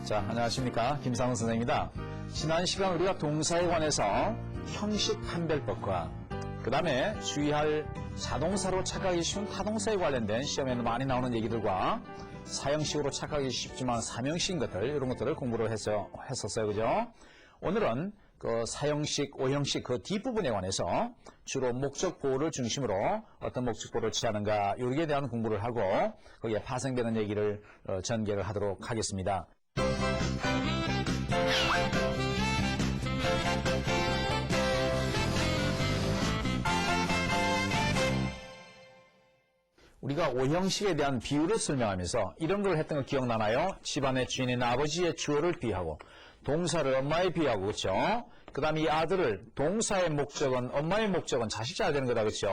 자, 안녕하십니까. 김상훈 선생입니다. 지난 시간 우리가 동사에 관해서 형식 판별법과 그 다음에 주의할 자동사로 착각하기 쉬운 타동사에 관련된 시험에는 많이 나오는 얘기들과 사형식으로 착각하기 쉽지만 삼형식인 것들, 이런 것들을 공부를 했었어요. 그죠? 오늘은 그 사형식, 오형식 그 뒷부분에 관해서 주로 목적 보호를 중심으로 어떤 목적 보호를 취하는가, 여기에 대한 공부를 하고 거기에 파생되는 얘기를 전개를 하도록 하겠습니다. 우리가 오형식에 대한 비유를 설명하면서 이런 걸 했던 거 기억나나요? 집안의 주인인 아버지의 주어를 비유하고 동사를 엄마에 비유하고, 그렇죠? 그 다음에 이 아들을, 동사의 목적은, 엄마의 목적은 자식자가 되는 거다, 그렇죠?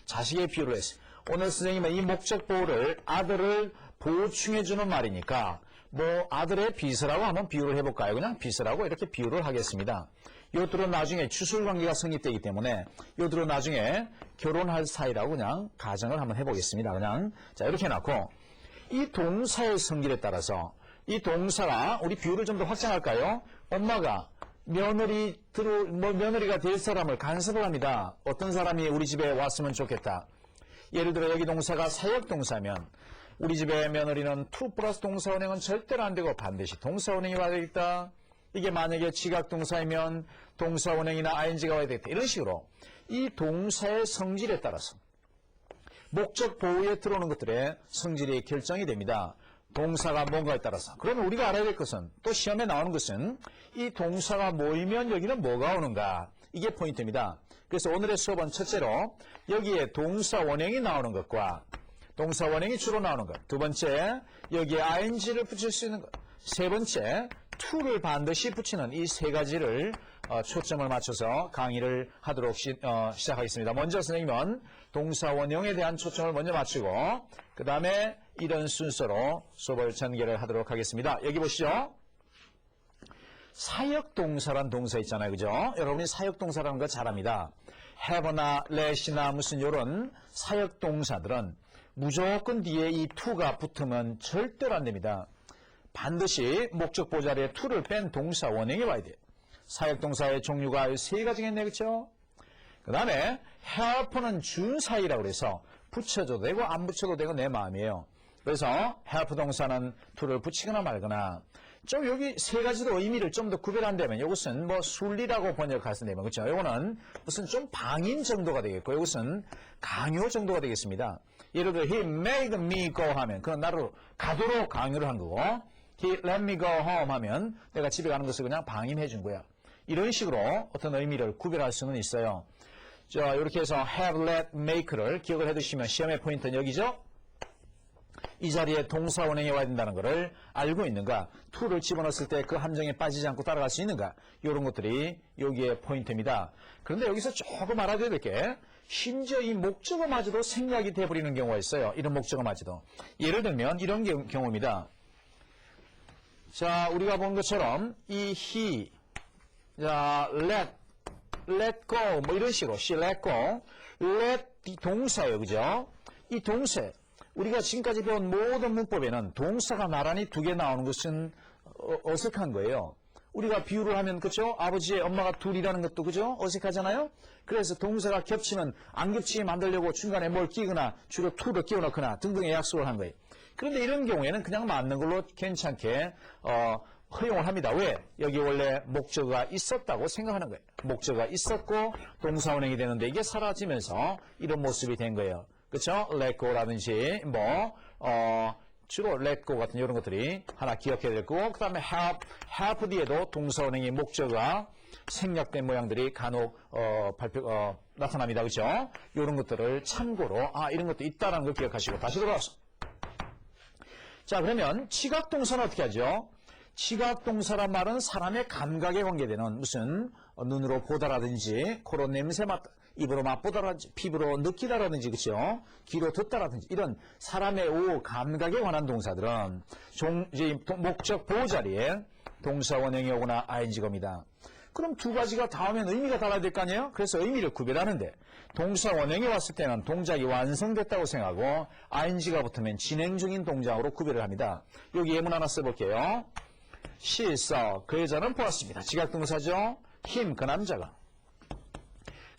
자식의 비유를 했어요. 오늘 선생님은 이 목적 보호를, 아들을 보충해주는 말이니까 뭐 아들의 비서라고 한번 비유를 해볼까요? 그냥 비서라고 이렇게 비유를 하겠습니다. 이것들은 나중에 추술관계가 성립되기 때문에 이것들은 나중에 결혼할 사이라고 그냥 가정을 한번 해보겠습니다. 그냥 자, 이렇게 해놓고 이 동사의 성질에 따라서 이 동사가, 우리 비유를 좀 더 확장할까요? 엄마가 며느리가 될 사람을 간섭을 합니다. 어떤 사람이 우리 집에 왔으면 좋겠다. 예를 들어 여기 동사가 사역동사면 우리 집에 며느리는 to 플러스 동사원행은 절대로 안 되고 반드시 동사원행이 와야 되겠다. 이게 만약에 지각동사이면 동사원행이나 ing가 와야 되겠다. 이런 식으로 이 동사의 성질에 따라서 목적 보호에 들어오는 것들의 성질이 결정이 됩니다. 동사가 뭔가에 따라서. 그러면 우리가 알아야 될 것은, 또 시험에 나오는 것은 이 동사가 모이면 여기는 뭐가 오는가, 이게 포인트입니다. 그래서 오늘의 수업은 첫째로 여기에 동사 원형이 나오는 것과 동사 원형이 주로 나오는 것, 두 번째 여기에 ing를 붙일 수 있는 것, 세 번째 to를 반드시 붙이는 이 세 가지를 초점을 맞춰서 강의를 하도록 시작하겠습니다. 먼저 선생님은 동사 원형에 대한 초점을 먼저 맞추고 그 다음에 이런 순서로 수업을 전개를 하도록 하겠습니다. 여기 보시죠. 사역동사란 동사 있잖아요. 그죠? 여러분이 사역동사라는 거 잘 압니다. have나 let이나 무슨 이런 사역동사들은 무조건 뒤에 이 to가 붙으면 절대로 안 됩니다. 반드시 목적 보호 자리에 to를 뺀 동사 원형이 와야 돼요. 사역동사의 종류가 세 가지가 있네요. 그렇죠? 그 다음에 help는 준사이라고 그래서 붙여도 되고 안 붙여도 되고 내 마음이에요. 그래서 help 동사는 to를 붙이거나 말거나, 좀 여기 세 가지도 의미를 좀 더 구별한다면 이것은 뭐 순리라고 번역하시면 그렇죠? 이거는 무슨 좀 방임 정도가 되겠고 이것은 강요 정도가 되겠습니다. 예를 들어 he made me go 하면 그건 나를 가도록 강요를 한 거고, he let me go home 하면 내가 집에 가는 것을 그냥 방임해 준 거야. 이런 식으로 어떤 의미를 구별할 수는 있어요. 자, 이렇게 해서 have, let, make를 기억을 해두시면 시험의 포인트는 여기죠. 이 자리에 동사 원형이 와야 된다는 것을 알고 있는가, to를 집어넣었을 때 그 함정에 빠지지 않고 따라갈 수 있는가, 이런 것들이 여기에 포인트입니다. 그런데 여기서 조금 알아둬야 될 게, 심지어 이 목적어마저도 생략이 돼버리는 경우가 있어요. 이런 목적어마저도. 예를 들면 이런 경우입니다. 자, 우리가 본 것처럼 이 he, 자, let go 뭐 이런 식으로 she let go, let 이 동사예요. 그죠? 이 동사, 우리가 지금까지 배운 모든 문법에는 동사가 나란히 두 개 나오는 것은 어색한 거예요. 우리가 비유를 하면, 그죠? 아버지의 엄마가 둘이라는 것도, 그죠? 어색하잖아요? 그래서 동사가 겹치면 안 겹치게 만들려고 중간에 뭘 끼거나 주로 to를 끼워 넣거나 등등의 약속을 한 거예요. 그런데 이런 경우에는 그냥 맞는 걸로 괜찮게 허용을 합니다. 왜? 여기 원래 목적어가 있었다고 생각하는 거예요. 목적어가 있었고 동사 원형이 되는데 이게 사라지면서 이런 모습이 된 거예요. 그렇죠? let go라든지 주로 let go 같은 이런 것들이 하나 기억해야 될 거고, 그 다음에 help 뒤에도 동사 원형의 목적어가 생략된 모양들이 간혹 나타납니다. 그렇죠? 이런 것들을 참고로 이런 것도 있다는 걸 기억하시고 다시 돌아와서, 자, 그러면 지각동사는 어떻게 하죠? 지각동사란 말은 사람의 감각에 관계되는 무슨 눈으로 보다라든지 코로 냄새 맡다, 입으로 맛보다라든지 피부로 느끼다라든지, 그렇죠? 귀로 듣다라든지 이런 사람의 감각에 관한 동사들은 이제 목적 보호 자리에 동사 원형이 오거나 ing입니다. 그럼 두 가지가 다 오면 의미가 달라야 될 거 아니에요? 그래서 의미를 구별하는데 동사 원형이 왔을 때는 동작이 완성됐다고 생각하고 ing가 붙으면 진행 중인 동작으로 구별을 합니다. 여기 예문 하나 써볼게요. She saw. 그 여자는 보았습니다. 지각동사죠. him, 그 남자가.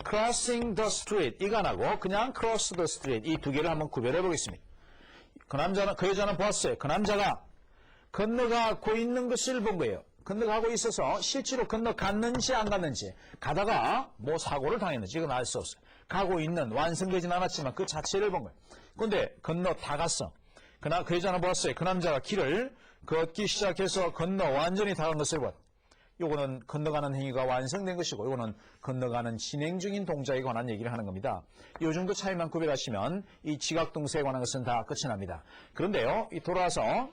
crossing the street. 이거 안 하고 그냥 cross the street. 이 두 개를 한번 구별해 보겠습니다. 그 여자는 보았어요. 그 남자가 건너가고 있는 것을 본 거예요. 건너가고 있어서 실제로 건너갔는지 안 갔는지, 가다가 뭐 사고를 당했는지 이건 알 수 없어요. 가고 있는, 완성되진 않았지만 그 자체를 본 거예요. 그런데 건너 다 갔어. 그 여자는 보았어요. 그 남자가 길을 걷기 시작해서 완전히 다 간 것을 보았다. 요거는 건너가는 행위가 완성된 것이고, 요거는 건너가는 진행 중인 동작에 관한 얘기를 하는 겁니다. 이 정도 차이만 구별하시면 이 지각동사에 관한 것은 다 끝이 납니다. 그런데요, 돌아와서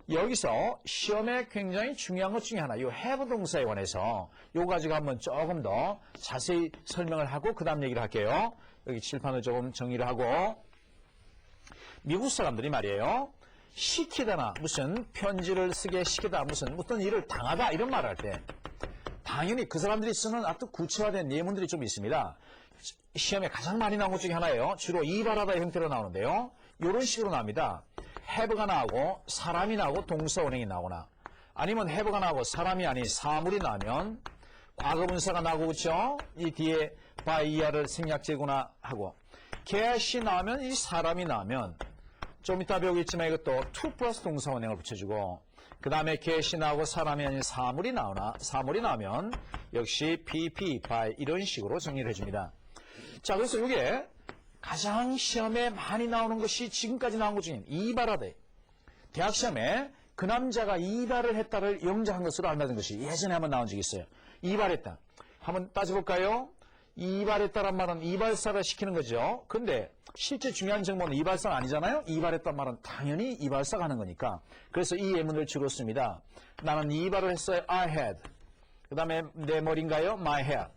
여기서 시험에 굉장히 중요한 것 중에 하나, 이 have 동사에 관해서 요거 가지고 한번 조금 더 자세히 설명을 하고 그 다음 얘기를 할게요. 여기 칠판을 조금 정리를 하고, 미국 사람들이 말이에요, 시키다나 무슨 편지를 쓰게 시키다, 무슨 어떤 일을 당하다 이런 말을 할 때 당연히 그 사람들이 쓰는 아주 구체화된 예문들이 좀 있습니다. 시험에 가장 많이 나온 것 중에 하나예요. 주로 이발하다 형태로 나오는데요. 이런 식으로 나옵니다. have가 나오고 사람이 나오고 동사 원형이 나오거나, 아니면 have가 나오고 사람이 아닌 사물이 나오면 과거분사가 나오고, 그렇죠? 이 뒤에 by er를 생략제거나 하고, get이 나오면 이 사람이 나오면 좀 이따 배우겠지만 이것도 to 플러스 동사 원형을 붙여주고, 그 다음에 get이 나오고 사람이 아닌 사물이 나오면 역시 pp, by 이런 식으로 정리를 해줍니다. 자, 그래서 이게 가장 시험에 많이 나오는 것이 지금까지 나온 것 중에 이발하다. 대학 시험에 그 남자가 이발을 했다를 영작한 것으로 알맞은 것이 예전에 한번 나온 적이 있어요. 이발했다. 한번 따져볼까요? 이발했다란 말은 이발사를 시키는 거죠. 근데 실제 중요한 정보는 이발사가 아니잖아요. 이발했단 말은 당연히 이발사가 하는 거니까. 그래서 이 예문을 주로 씁니다. 나는 이발을 했어요. I had. 그 다음에 내 머리인가요? My hair.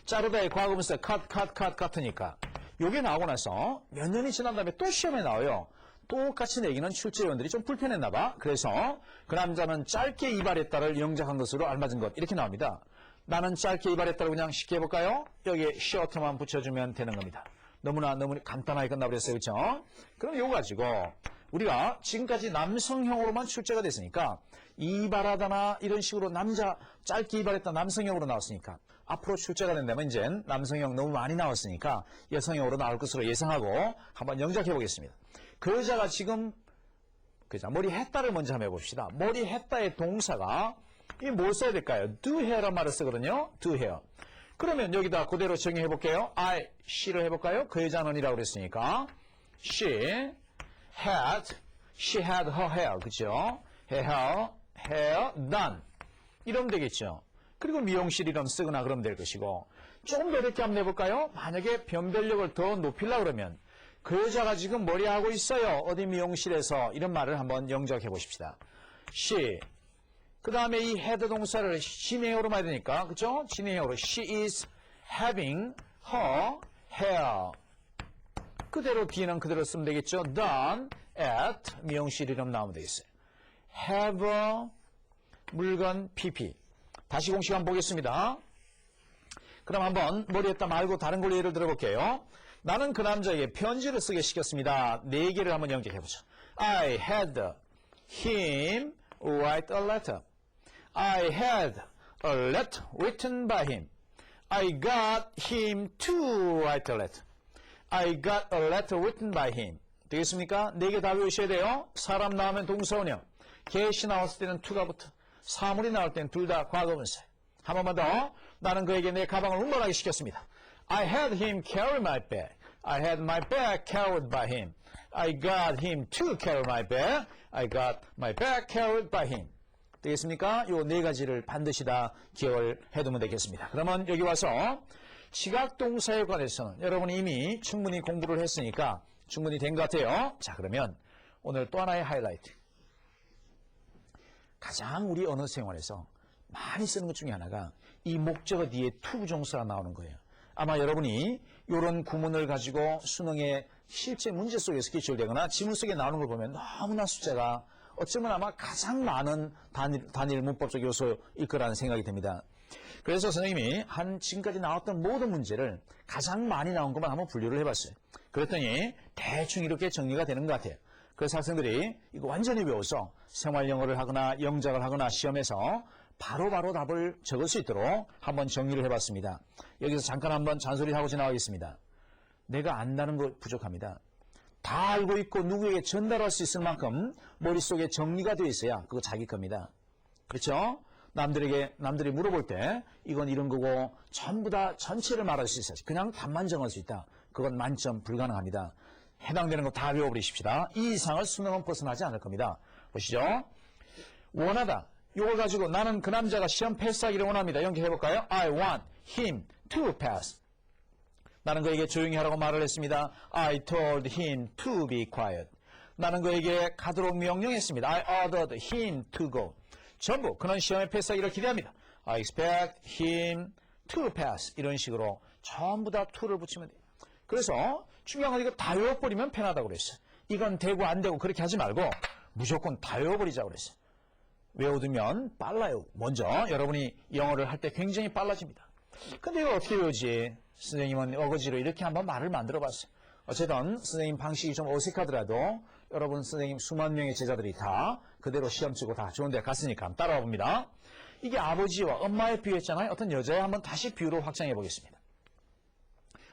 자르다의 과거분사 cut 같으니까 요게 나오고 나서 몇 년이 지난 다음에 또 시험에 나와요. 똑같이 내기는 출제위원들이 좀 불편했나 봐. 그래서 그 남자는 짧게 이발했다를 영작한 것으로 알맞은 것 이렇게 나옵니다. 나는 짧게 이발했다를 그냥 쉽게 해볼까요? 여기에 short만 붙여주면 되는 겁니다. 너무 간단하게 끝나버렸어요. 그렇죠? 그럼 요거 가지고 우리가 지금까지 남성형으로만 출제가 됐으니까 이발하다나 이런 식으로 남자 짧게 이발했다 남성형으로 나왔으니까 앞으로 출제가 된다면 이제 남성형 너무 많이 나왔으니까 여성형으로 나올 것으로 예상하고 한번 영작해 보겠습니다. 그 여자가 지금 머리 했다를 먼저 한번 해봅시다. 머리 했다의 동사가 이 뭘 써야 될까요? do hair란 말을 쓰거든요. do hair. 그러면 여기다 그대로 정의해 볼게요. she를 해볼까요? 그 여자는 이라고 그랬으니까 she had her hair, 그죠? hair done 이러면 되겠죠. 그리고 미용실 이름 쓰거나 그러면 될 것이고, 조금 더 이렇게 한번 해볼까요? 만약에 변별력을 더 높이려고 그러면 그 여자가 지금 머리하고 있어요. 어디 미용실에서 이런 말을 한번 영작해 보십시다. she 그 다음에 이 had 동사를 진행형으로 봐야 되니까, 그죠? 진행형으로 she is having her hair. 그대로 뒤에는 그대로 쓰면 되겠죠. done at 미용실 이름 나오면 되겠어요. have 물건 pp. 다시 공식 한번 보겠습니다. 그럼 한번 머리에다 말고 다른 걸로 예를 들어볼게요. 나는 그 남자에게 편지를 쓰게 시켰습니다. 4개를 한번 영작해보죠. I had him write a letter. I had a letter written by him. I got him to write a letter. I got a letter written by him. 되겠습니까? 4개 다 외우셔야 돼요. 사람 나오면 동사원형. get이 나왔을 때는 to가 붙어. 사물이 나올 때는 둘 다 과거분사. 한 번만 더. 나는 그에게 내 가방을 운반하게 시켰습니다. I had him carry my bag. I had my bag carried by him. I got him to carry my bag. I got my bag carried by him. 되겠습니까? 요 4가지를 반드시 다 기억을 해두면 되겠습니다. 그러면 여기 와서 지각동사에 관해서는 여러분이 이미 충분히 공부를 했으니까 충분히 된 것 같아요. 자, 그러면 오늘 또 하나의 하이라이트. 가장 우리 언어 생활에서 많이 쓰는 것 중에 하나가 이 목적어 뒤에 to 부정사가 나오는 거예요. 아마 여러분이 이런 구문을 가지고 수능의 실제 문제 속에서 기출되거나 지문 속에 나오는 걸 보면 너무나 숫자가 어쩌면 아마 가장 많은 단일 문법적 요소일 거라는 생각이 듭니다. 그래서 선생님이 지금까지 나왔던 모든 문제를 가장 많이 나온 것만 한번 분류를 해봤어요. 그랬더니 대충 이렇게 정리가 되는 것 같아요. 그래서 학생들이 이거 완전히 외워서 생활 영어를 하거나 영작을 하거나 시험에서 바로바로 답을 적을 수 있도록 한번 정리를 해봤습니다. 여기서 잠깐 한번 잔소리하고 지나가겠습니다. 내가 안다는 거 부족합니다. 다 알고 있고 누구에게 전달할 수 있을 만큼 머릿속에 정리가 되어 있어야 그거 자기 겁니다. 그렇죠? 남들이 물어볼 때 이건 이런 거고 전부 다 전체를 말할 수 있어요. 그냥 답만 정할 수 있다. 그건 만점 불가능합니다. 해당되는 거 다 외워버리십시다. 이 이상을 수능은 벗어나지 않을 겁니다. 보시죠. 원하다. 이걸 가지고 나는 그 남자가 시험 패스하기를 원합니다. 연결해볼까요? I want him to pass. 나는 그에게 조용히 하라고 말을 했습니다. I told him to be quiet. 나는 그에게 가도록 명령했습니다. I ordered him to go. 전부 그는 시험에 패스하기를 기대합니다. I expect him to pass. 이런 식으로 전부 다 to를 붙이면 돼요. 그래서 중요한 건 이거 다 외워버리면 편하다고 그랬어요. 이건 되고 안 되고 그렇게 하지 말고 무조건 다 외워버리자고 그랬어요. 외워두면 빨라요. 먼저 여러분이 영어를 할 때 굉장히 빨라집니다. 근데 이거 어떻게 외우지? 선생님은 어거지로 이렇게 한번 말을 만들어 봤어요. 어쨌든 선생님 방식이 좀 어색하더라도 여러분 선생님 수만 명의 제자들이 다 그대로 시험 치고 다 좋은 데 갔으니까 한번 따라와 봅니다. 이게 아버지와 엄마의 비유였잖아요. 어떤 여자의 한번 다시 비유로 확장해 보겠습니다.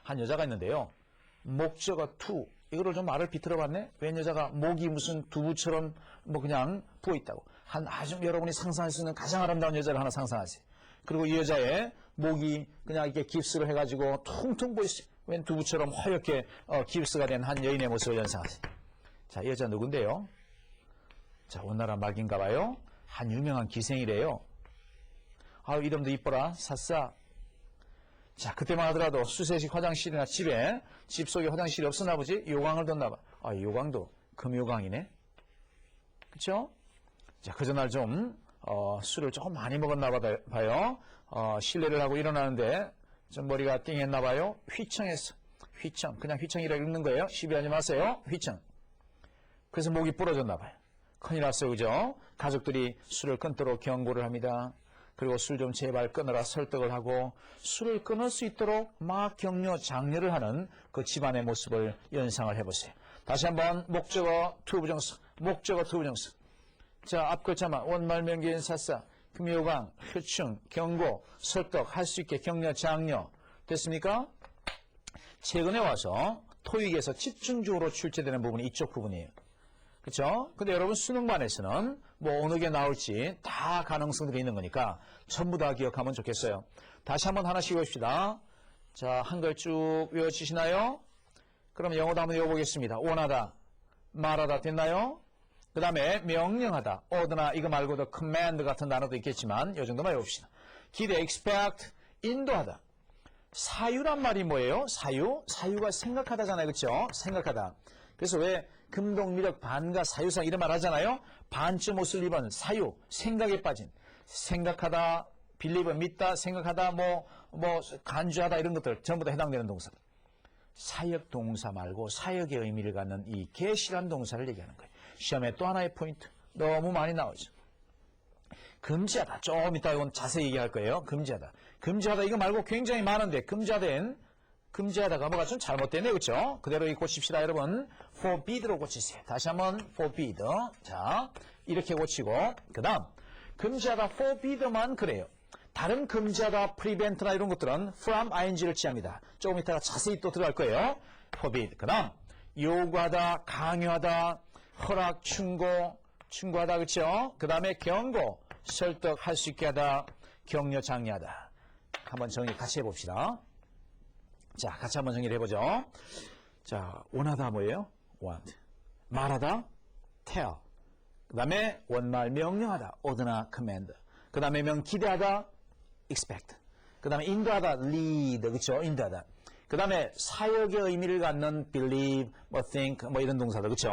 한 여자가 있는데요. 목적어 to 이거를 좀 말을 비틀어 봤네. 웬 여자가 목이 무슨 두부처럼 뭐 그냥 부어 있다고. 한 아주 여러분이 상상할 수 있는 가장 아름다운 여자를 하나 상상하세요. 그리고 이 여자의 목이 그냥 이렇게 깁스를 해가지고 퉁퉁 부어 있어요. 웬 두부처럼 허옇게 깁스가 된 한 여인의 모습을 연상하세요. 자, 이 여자 누군데요? 자, 원나라 말기인가 봐요. 한 유명한 기생이래요. 아유, 이름도 이뻐라. 샅싸. 자, 그때만 하더라도 수세식 화장실이나 집 속에 화장실이 없었나 보지? 요강을 뒀나 봐. 아, 요강도 금요강이네. 그쵸? 자, 그 전날 좀 술을 조금 많이 먹었나 봐요. 실례를 하고 일어나는데 좀 머리가 띵했나 봐요. 휘청했어. 휘청. 그냥 휘청이라고 읽는 거예요. 시비하지 마세요. 휘청. 그래서 목이 부러졌나 봐요. 큰일 났어요. 그죠? 가족들이 술을 끊도록 경고를 합니다. 그리고 술 좀 제발 끊어라 설득을 하고 술을 끊을 수 있도록 막 격려, 장려를 하는 그 집안의 모습을 연상을 해보세요. 다시 한번 목적어 to 부정식, 목적어 to 부정식. 자, 앞글자만 원말 명기인 샅싸, 금요강, 효충, 경고, 설득, 할 수 있게 격려, 장려. 됐습니까? 최근에 와서 토익에서 집중적으로 출제되는 부분이 이쪽 부분이에요. 그렇죠? 근데 여러분 수능반에서는 뭐 어느 게 나올지 다 가능성들이 있는 거니까 전부 다 기억하면 좋겠어요. 다시 한번 하나씩 외웁시다. 자, 한글 쭉 외워지시나요? 그럼 영어도 한번 외워보겠습니다. 원하다, 말하다 됐나요? 그 다음에 명령하다, order나 이거 말고도 command 같은 단어도 있겠지만 이 정도만 외웁시다. 기대, expect, 인도하다. 사유란 말이 뭐예요? 사유가 생각하다잖아요. 그렇죠? 생각하다. 그래서 왜 금동미력 반가 사유상 이런 말 하잖아요. 반쯤 옷을 입은 사유, 생각에 빠진. 생각하다, believe, 믿다, 생각하다, 간주하다 이런 것들 전부 다 해당되는 동사들. 사역 동사 말고 사역의 의미를 갖는 이 계시란 동사를 얘기하는 거예요. 시험에 또 하나의 포인트. 너무 많이 나오죠. 금지하다. 조금 이따 이건 자세히 얘기할 거예요. 금지하다. 금지하다 이거 말고 굉장히 많은데 금지하다가 뭐가 좀 잘못되네. 그렇죠? 그대로 고칩시다. 여러분. forbid로 고치세요. 다시 한번 forbid. 자, 이렇게 고치고 그 다음 금지하다 forbid만 그래요. 다른 금지하다 prevent나 이런 것들은 from ing를 취합니다. 조금 이따가 자세히 또 들어갈 거예요. forbid. 그 다음 요구하다, 강요하다, 허락, 충고하다. 그렇죠? 그 다음에 경고, 설득할 수 있게 하다, 격려, 장려하다. 한번 정리 같이 해봅시다. 자, 같이 한번 정리를 해보죠. 자, 원하다 뭐예요? want. 말하다, tell. 그 다음에 원말 명령하다, order나 command. 그 다음에 기대하다, expect. 그 다음에 인도하다, lead. 그렇죠? 인도하다. 그 다음에 사역의 의미를 갖는 believe, think, 이런 동사들. 그렇죠?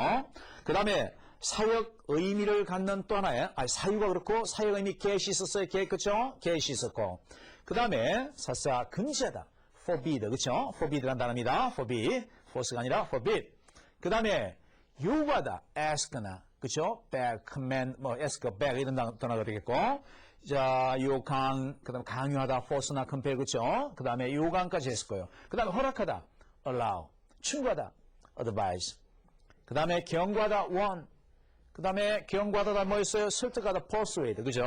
그 다음에 사역 의미를 갖는 또 하나의, 사유가 그렇고 사역 의미 get이 있었어요. 그렇죠? get이 있었고. 그 다음에 사사 금지하다. forbid, 그렇죠? forbid라는 단어입니다. forbid, force가 아니라 forbid. 그 다음에 요구하다, ask나, 그렇죠? beg, command, ask, beg 이런 단어가 되겠고, 자, 그 다음에 강요하다, force나 compel, 그렇죠? 그 다음에 요강까지 했을 거예요. 그 다음에 허락하다, allow, 충고하다, advise. 그 다음에 경과다 won. 그 다음에 경과다가 뭐였어요? 설득하다 persuade. 그죠?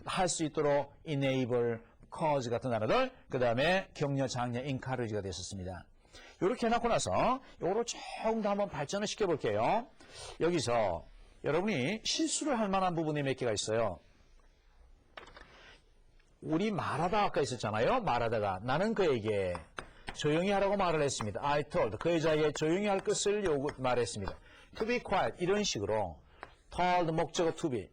할 수 있도록 enable, cause 같은 단어들. 그 다음에 격려, 장려, encourage가 됐었습니다. 이렇게 해놓고 나서 요거를 조금 더 한번 발전을 시켜볼게요. 여기서 여러분이 실수를 할 만한 부분이 몇 개가 있어요. 우리 말하다 아까 있었잖아요. 말하다가 나는 그에게 조용히 하라고 말을 했습니다. I told 그 여자에게 조용히 할 것을 말했습니다. To be quiet 이런 식으로 told 목적어 to be.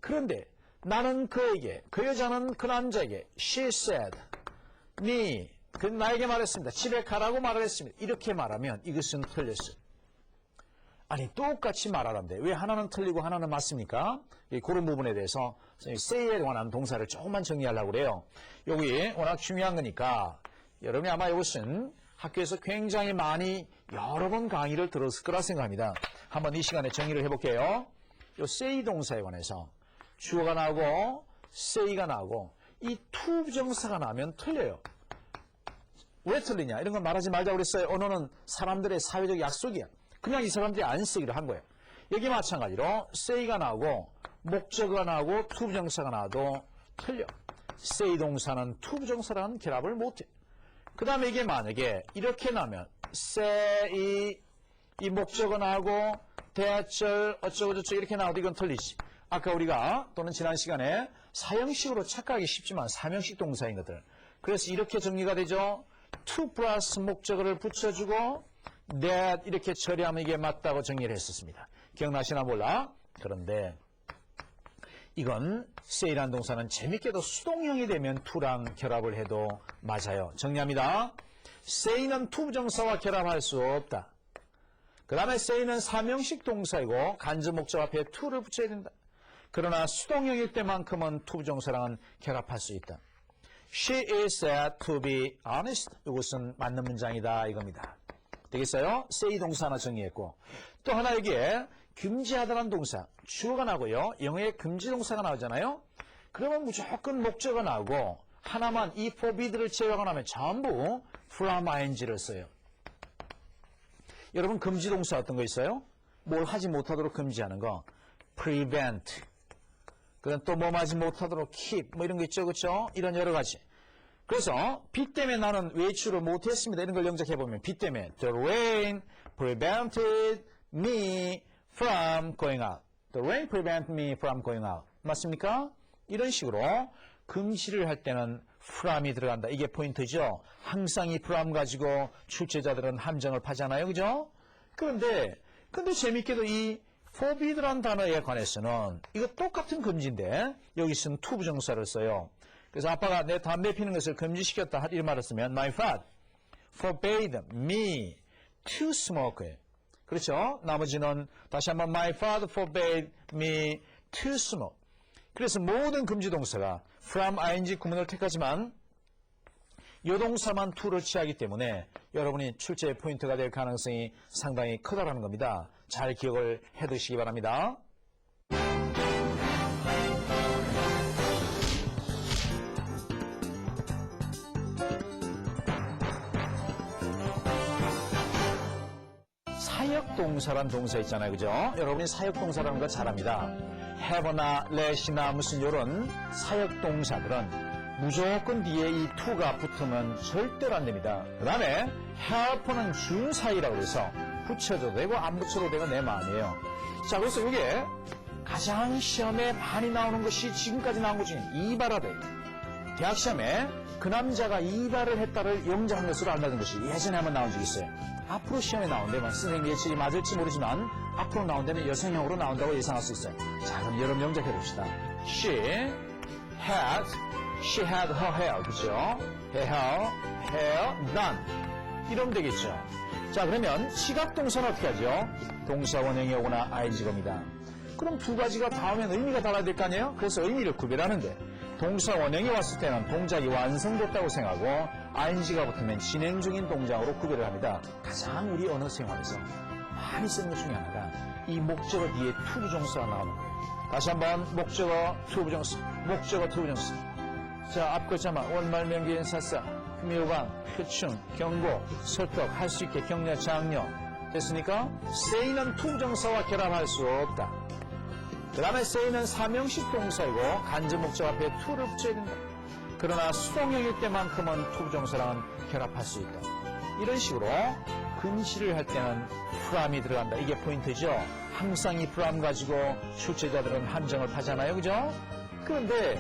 그런데 나는 그에게 그 여자는 그 남자에게 she said me 그 나에게 말했습니다. 집에 가라고 말을 했습니다. 이렇게 말하면 이것은 틀렸어요. 아니 똑같이 말하는데 왜 하나는 틀리고 하나는 맞습니까? 그런 부분에 대해서 say에 관한 동사를 조금만 정리하려고 그래요. 여기 워낙 중요한 거니까 여러분이 아마 이것은 학교에서 굉장히 많이 여러 번 강의를 들었을 거라 생각합니다. 한번 이 시간에 정리를 해볼게요. 이 say 동사에 관해서 주어가 나오고 say가 나오고 이 to 부정사가 나오면 틀려요. 왜 틀리냐? 이런 건 말하지 말자고 그랬어요. 언어는 사람들의 사회적 약속이야. 그냥 이 사람들이 안 쓰기로 한 거예요. 여기 마찬가지로 say가 나오고 목적어가 나오고 to 부정사가 나와도 틀려. say 동사는 to 부정사라는 결합을 못해. 그 다음에 이게 만약에 이렇게 나면 say 이 목적어 나오고 대절 어쩌고저쩌고 이렇게 나와도 이건 틀리지. 아까 우리가 또는 지난 시간에 사형식으로 착각하기 쉽지만 사명식 동사인 것들. 그래서 이렇게 정리가 되죠. to 플러스 목적어를 붙여주고 that 이렇게 처리하면 이게 맞다고 정리를 했었습니다. 기억나시나 몰라? 그런데 이건 say라는 동사는 재밌게도 수동형이 되면 to랑 결합을 해도 맞아요. 정리합니다. say는 to 부정사와 결합할 수 없다. 그 다음에 say는 사명식 동사이고 간접 목적 앞에 to를 붙여야 된다. 그러나 수동형일 때만큼은 to 부정사랑은 결합할 수 있다. She is said to be honest. 이것은 맞는 문장이다 이겁니다. 되겠어요? say 동사 하나 정리했고 또 하나 여기에 금지하다라는 동사 주어가 나고요. 영어에 금지 동사가 나오잖아요. 그러면 무조건 목적어가 나오고 하나만 이 forbid를 제외하고 나면 전부 from ing를 써요. 여러분 금지 동사 어떤 거 있어요? 뭘 하지 못하도록 금지하는 거 prevent 그다음 또 뭐 하지 못하도록 keep 뭐 이런 거 있죠. 그렇죠? 이런 여러 가지. 그래서 비 때문에 나는 외출을 못했습니다. 이런 걸 영작해보면 비 때문에 The rain prevented me from going out. The rain prevented me from going out. 맞습니까? 이런 식으로 금지를 할 때는 from이 들어간다. 이게 포인트죠. 항상 이 from 가지고 출제자들은 함정을 파잖아요. 그죠? 그런데 재밌게도 이 forbid라는 단어에 관해서는 이거 똑같은 금지인데 여기 쓰는 to 부정사를 써요. 그래서 아빠가 내 담배 피는 것을 금지시켰다 이런 말을 쓰면 My father forbade me to smoke. 그렇죠? 나머지는 다시 한번 My father forbade me to smoke. 그래서 모든 금지 동사가 from ing 구문을 택하지만 요 동사만 to를 취하기 때문에 여러분이 출제의 포인트가 될 가능성이 상당히 크다라는 겁니다. 잘 기억을 해두시기 바랍니다. 사역동사란 동사 있잖아요. 그죠? 여러분이 사역동사라는 거 잘 압니다. have나 let이나 무슨 이런 사역동사들은 무조건 뒤에 이 to가 붙으면 절대로 안 됩니다. 그 다음에 help는 준사이라고 해서 붙여도 되고 안 붙여도 되고 내 마음이에요. 자, 그래서 이게 가장 시험에 많이 나오는 것이 지금까지 나온 것 중에 이발하다. 대학 시험에 그 남자가 이발을 했다를 영작한 것으로 알려진 것이 예전에 한번 나온 적이 있어요. 앞으로 시험에 나온다면 선생님 예측이 맞을지 모르지만 앞으로 나온다면 여성형으로 나온다고 예상할 수 있어요. 자, 그럼 여러분 영작해 봅시다. She had her hair, 그죠? hair done. 이러면 되겠죠. 자, 그러면 시각동사는 어떻게 하죠? 동사 원형이 오거나 ing가 옵니다. 그럼 두 가지가 다 오면 의미가 달라야 될 거 아니에요? 그래서 의미를 구별하는데 동사 원형이 왔을 때는 동작이 완성됐다고 생각하고 ing가 붙으면 진행 중인 동작으로 구별을 합니다. 가장 우리 언어 생활에서 많이 쓰는 것 중에 하나가 이 목적어 뒤에 to 부정사가 나오는 거예요. 다시 한번 목적어 to 부정사, 목적어 to 부정사. 자, 앞글자만 원말 명기인 사사, 묘방, 표충, 경고, 설득, 할 수 있게 격려, 장려, 됐습니까? say는 투부정사와 결합할 수 없다. 그 다음에 say는 사명식 동사이고 간접 목적 앞에 to를 붙여야 된다. 그러나 수동형일 때만큼은 투부정사랑은 결합할 수 있다. 이런 식으로 근시를 할 때는 fram이 들어간다. 이게 포인트죠. 항상 이 from 가지고 출제자들은 함정을 파잖아요. 그죠? 그런데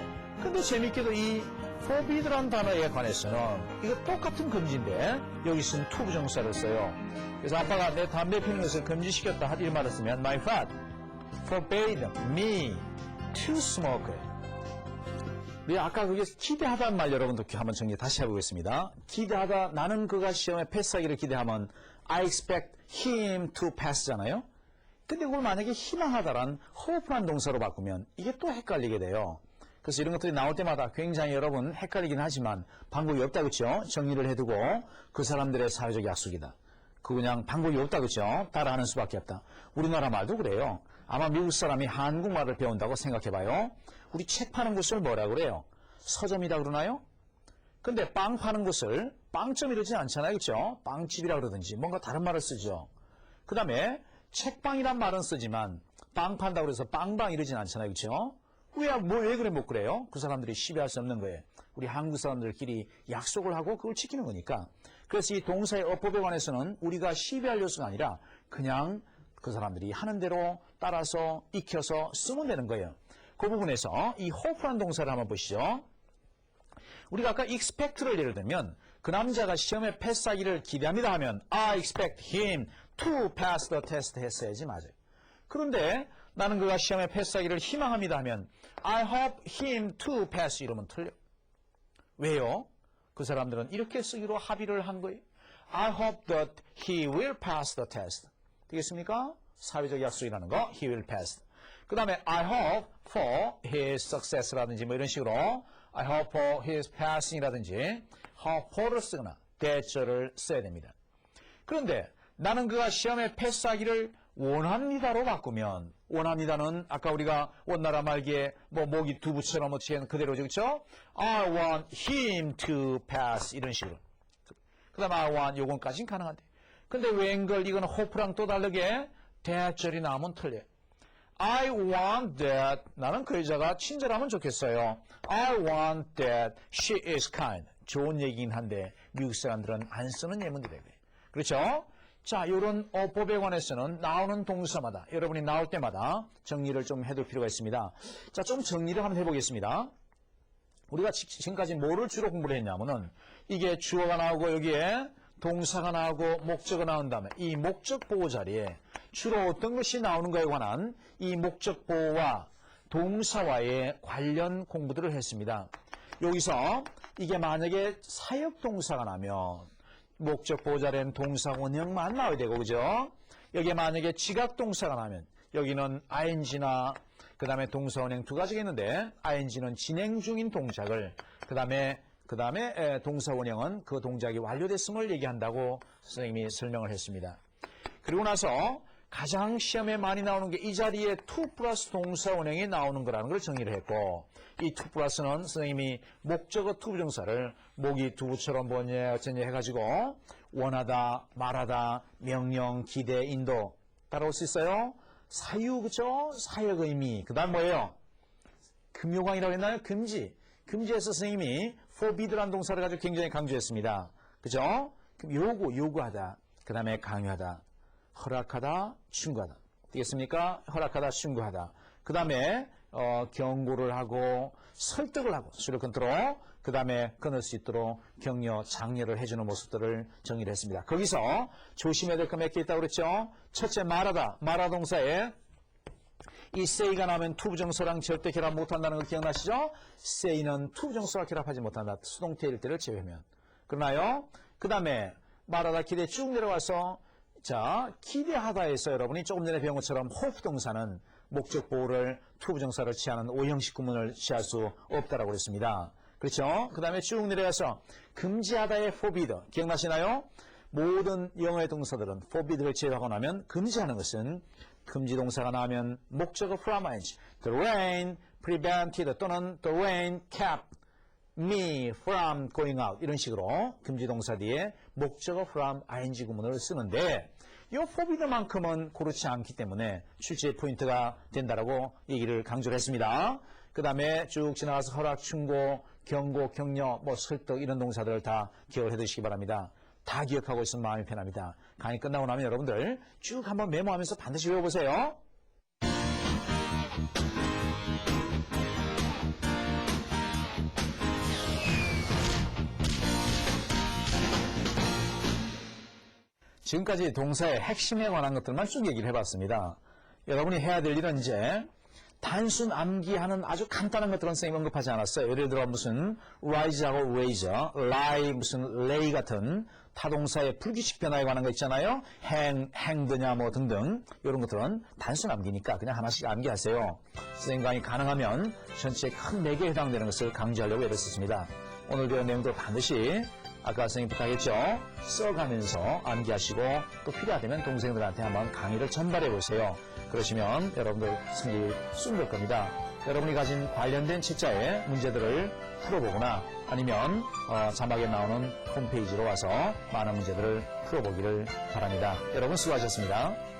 재밌게도 이 forbid라는 단어에 관해서는 이거 똑같은 금지인데 여기 쓴 투부정사를 써요. 그래서 아빠가 내 담배 피우는 것을 금지시켰다 할 말을 쓰면 my father forbade me to smoke. 우리 아까 그게 기대하다는 말 여러분도 한번 정리 다시 해보겠습니다. 기대하다, 나는 그가 시험에 패스하기를 기대하면 I expect him to pass잖아요. 근데 그걸 만약에 희망하다란 hope란 동사로 바꾸면 이게 또 헷갈리게 돼요. 그래서 이런 것들이 나올 때마다 굉장히 여러분 헷갈리긴 하지만 방법이 없다 그렇죠? 정리를 해두고 그 사람들의 사회적 약속이다. 그 그냥 방법이 없다 그렇죠? 따라하는 수밖에 없다. 우리나라 말도 그래요. 아마 미국 사람이 한국말을 배운다고 생각해봐요. 우리 책 파는 곳을 뭐라 그래요? 서점이다 그러나요? 근데 빵 파는 곳을 빵점 이러지 않잖아요. 그렇죠? 빵집이라 그러든지 뭔가 다른 말을 쓰죠. 그 다음에 책빵이란 말은 쓰지만 빵 판다고 해서 빵방 이러진 않잖아요. 그렇죠? 왜 그래 못 그래요? 그 사람들이 시비할 수 없는 거예요. 우리 한국 사람들끼리 약속을 하고 그걸 지키는 거니까. 그래서 이 동사의 어법에 관해서는 우리가 시비할 요소가 아니라 그냥 그 사람들이 하는 대로 따라서 익혀서 쓰면 되는 거예요. 그 부분에서 이 hope라는 동사를 한번 보시죠. 우리가 아까 expect를 예를 들면 그 남자가 시험에 패스하기를 기대합니다 하면 I expect him to pass the test 했어야지 맞아요. 그런데 나는 그가 시험에 패스하기를 희망합니다 하면 I hope him to pass 이러면 틀려. 왜요? 그 사람들은 이렇게 쓰기로 합의를 한 거예요. I hope that he will pass the test. 되겠습니까? 사회적 약속이라는 거 he will pass. 그 다음에 I hope for his success라든지 뭐 이런 식으로 I hope for his passing이라든지 hope for를 쓰거나 대절을 써야 됩니다. 그런데 나는 그가 시험에 패스하기를 원합니다로 바꾸면 원합니다는 아까 우리가 원나라 말기에 뭐 모기 두부처럼 어떻게 그대로죠. 그렇죠? I want him to pass 이런 식으로. 그 다음에 I want 요건까지는 가능한데. 근데 웬걸 이거는 hope랑 또 다르게 대절이 나오면 틀려요. I want that 나는 그 여자가 친절하면 좋겠어요. I want that she is kind. 좋은 얘기긴 한데 미국 사람들은 안 쓰는 예문들이에요. 그렇죠? 자, 이런 어법에 관해서는 나오는 동사마다 여러분이 나올 때마다 정리를 좀 해둘 필요가 있습니다. 자, 좀 정리를 한번 해보겠습니다. 우리가 지금까지 뭐를 주로 공부를 했냐면은 이게 주어가 나오고 여기에 동사가 나오고 목적어가 나온 다음에 이 목적 보호 자리에 주로 어떤 것이 나오는 거에 관한 이 목적 보호와 동사와의 관련 공부들을 했습니다. 여기서 이게 만약에 사역 동사가 나면 목적 보호 자리에는 동사 원형만 나와야 되고 그죠? 여기에 만약에 지각 동사가 나면 여기는 ing나 그 다음에 동사 원형 두 가지가 있는데 ing는 진행 중인 동작을 그 다음에 동사 원형은 그 동작이 완료됐음을 얘기한다고 선생님이 설명을 했습니다. 그리고 나서 가장 시험에 많이 나오는 게 이 자리에 to 플러스 동사 원형이 나오는 거라는 걸 정리를 했고 이 to 플러스는 선생님이 목적어 to 부정사를 목이 두부처럼 뭐냐 어쩌냐 해가지고 원하다, 말하다, 명령, 기대, 인도 따라올 수 있어요? 사유 그죠? 사역 의미 그 다음 뭐예요? 금요광이라고 했나요? 금지. 금지에서 선생님이 forbid라는 동사를 가지고 굉장히 강조했습니다. 그죠? 그럼 요구하다. 그 다음에 강요하다. 허락하다, 충고하다. 되겠습니까? 허락하다, 충고하다. 그 다음에 경고를 하고 설득을 하고 수력 컨트롤 그 다음에 끊을 수 있도록 격려, 장려를 해주는 모습들을 정리를 했습니다. 거기서 조심해야 될 거 몇 개 있다고 그랬죠? 첫째 말하다. 말하 동사에 이 say가 나오면 투부정사랑 절대 결합 못한다는 걸 기억나시죠? say는 투부정사와 결합하지 못한다. 수동태일 때를 제외하면. 그러나요? 그 다음에 말하다 기대 쭉 내려와서 자 기대하다에서 여러분이 조금 전에 배운 것처럼 hope 동사는 목적 보호를 투부정사를 취하는 오형식 구문을 취할 수 없다라고 그랬습니다. 그렇죠? 그 다음에 쭉 내려와서 금지하다의 forbid 기억나시나요? 모든 영어의 동사들은 forbid를 제외하고 나면 금지하는 것은 금지 동사가 나오면 목적어 from ing the rain prevented 또는 the rain kept me from going out 이런 식으로 금지 동사 뒤에 목적어 from ing 구문을 쓰는데 이 forbid만큼은 그렇지 않기 때문에 출제의 포인트가 된다라고 얘기를 강조를 했습니다. 그 다음에 쭉 지나가서 허락, 충고, 경고, 격려, 설득 이런 동사들을 다 기억을 해두시기 바랍니다. 다 기억하고 있으면 마음이 편합니다. 강의 끝나고 나면 여러분들 쭉 한번 메모하면서 반드시 외워보세요. 지금까지 동사의 핵심에 관한 것들만 쭉 얘기를 해봤습니다. 여러분이 해야 될 일은 이제 단순 암기하는 아주 간단한 것들은 선생님 언급하지 않았어요. 예를 들어 무슨 rise하고 raise, lie, 무슨 lay 같은 타동사의 불규칙 변화에 관한 거 있잖아요. hanged냐 뭐 등등 이런 것들은 단순 암기니까 그냥 하나씩 암기하세요. 선생님 강의 가능하면 전체의 큰 4개에 해당되는 것을 강조하려고 애를 썼습니다. 오늘 배운 내용도 반드시 아까 선생님 부탁했죠. 써가면서 암기하시고 또 필요하다면 동생들한테 한번 강의를 전달해 보세요. 그러시면 여러분들 승리 쑥될 겁니다. 여러분이 가진 관련된 책자의 문제들을 풀어보거나 아니면 자막에 나오는 홈페이지로 와서 많은 문제들을 풀어보기를 바랍니다. 여러분 수고하셨습니다.